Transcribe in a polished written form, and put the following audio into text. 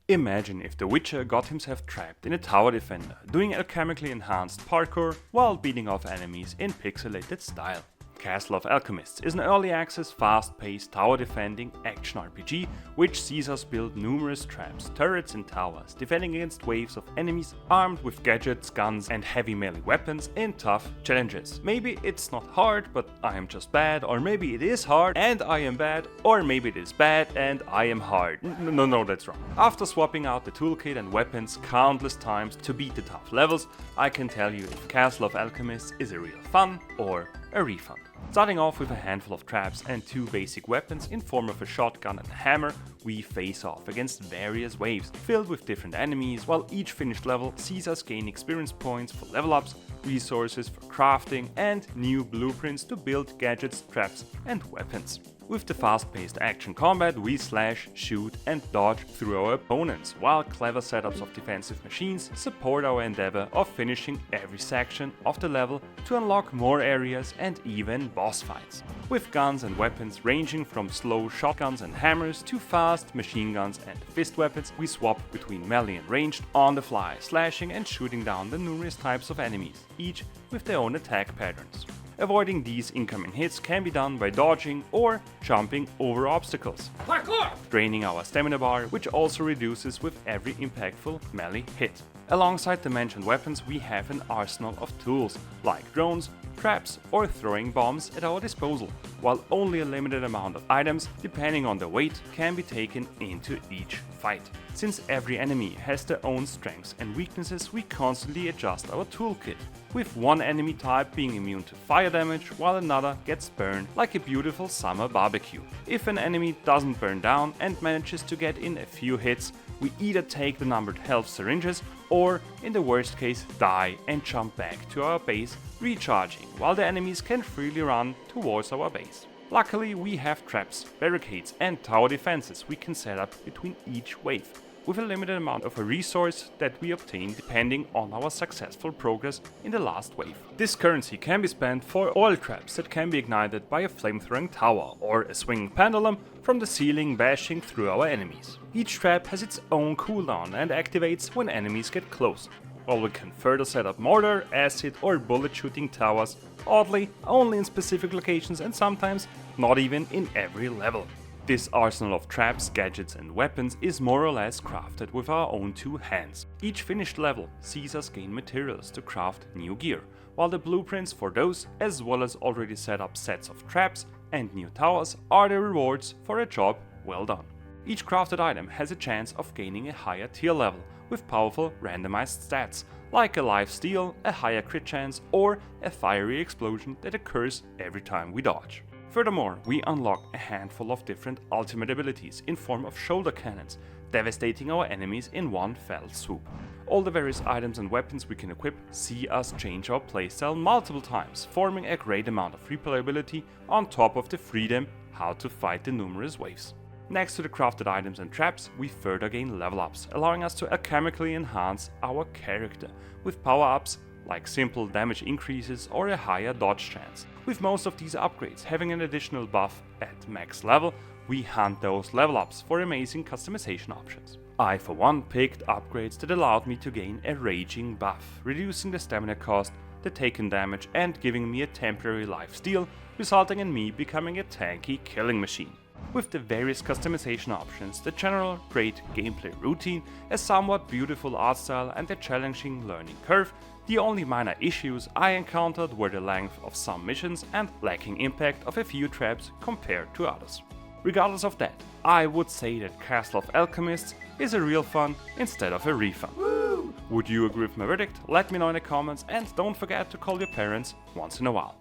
Imagine if the Witcher got himself trapped in a tower defender, doing alchemically enhanced parkour while beating off enemies in pixelated style. Castle of Alchemists is an early access, fast-paced tower defending action RPG which sees us build numerous traps, turrets and towers, defending against waves of enemies armed with gadgets, guns and heavy melee weapons in tough challenges. Maybe it's not hard, but I am just bad, or maybe it is hard and I am bad, or maybe it is bad and I am hard. No, that's wrong. After swapping out the toolkit and weapons countless times to beat the tough levels, I can tell you if Castle of Alchemists is a real fun or a refund. Starting off with a handful of traps and 2 basic weapons in form of a shotgun and a hammer, we face off against various waves filled with different enemies, while each finished level sees us gain experience points for level ups, resources for crafting and new blueprints to build gadgets, traps and weapons. With the fast-paced action combat, we slash, shoot and dodge through our opponents, while clever setups of defensive machines support our endeavor of finishing every section of the level to unlock more areas and even boss fights. With guns and weapons ranging from slow shotguns and hammers to fast machine guns and fist weapons, we swap between melee and ranged on the fly, slashing and shooting down the numerous types of enemies, each with their own attack patterns. Avoiding these incoming hits can be done by dodging or jumping over obstacles, draining our stamina bar, which also reduces with every impactful melee hit. Alongside the mentioned weapons, we have an arsenal of tools, like drones, traps or throwing bombs at our disposal, while only a limited amount of items, depending on their weight, can be taken into each fight. Since every enemy has their own strengths and weaknesses, we constantly adjust our toolkit, with one enemy type being immune to fire damage while another gets burned like a beautiful summer barbecue. If an enemy doesn't burn down and manages to get in a few hits, we either take the numbered health syringes or, in the worst case, die and jump back to our base, recharging, while the enemies can freely run towards our base. Luckily, we have traps, barricades and tower defenses we can set up between each wave, with a limited amount of a resource that we obtain depending on our successful progress in the last wave. This currency can be spent for oil traps that can be ignited by a flamethrowing tower or a swinging pendulum from the ceiling bashing through our enemies. Each trap has its own cooldown and activates when enemies get close, while we can further set up mortar, acid or bullet shooting towers, oddly only in specific locations and sometimes not even in every level. This arsenal of traps, gadgets and weapons is more or less crafted with our own 2 hands. Each finished level sees us gain materials to craft new gear, while the blueprints for those, as well as already set up sets of traps and new towers, are the rewards for a job well done. Each crafted item has a chance of gaining a higher tier level with powerful randomized stats, like a life steal, a higher crit chance or a fiery explosion that occurs every time we dodge. Furthermore, we unlock a handful of different ultimate abilities in form of shoulder cannons, devastating our enemies in one fell swoop. All the various items and weapons we can equip see us change our playstyle multiple times, forming a great amount of replayability on top of the freedom how to fight the numerous waves. Next to the crafted items and traps, we further gain level ups, allowing us to alchemically enhance our character with power ups like simple damage increases or a higher dodge chance. With most of these upgrades having an additional buff at max level, we hunt those level ups for amazing customization options. I for one picked upgrades that allowed me to gain a raging buff, reducing the stamina cost, the taken damage and giving me a temporary life steal, resulting in me becoming a tanky killing machine. With the various customization options, the general great gameplay routine, a somewhat beautiful art style and a challenging learning curve, the only minor issues I encountered were the length of some missions and lacking impact of a few traps compared to others. Regardless of that, I would say that Castle of Alchemists is a real fun instead of a refund. Woo! Would you agree with my verdict? Let me know in the comments and don't forget to call your parents once in a while.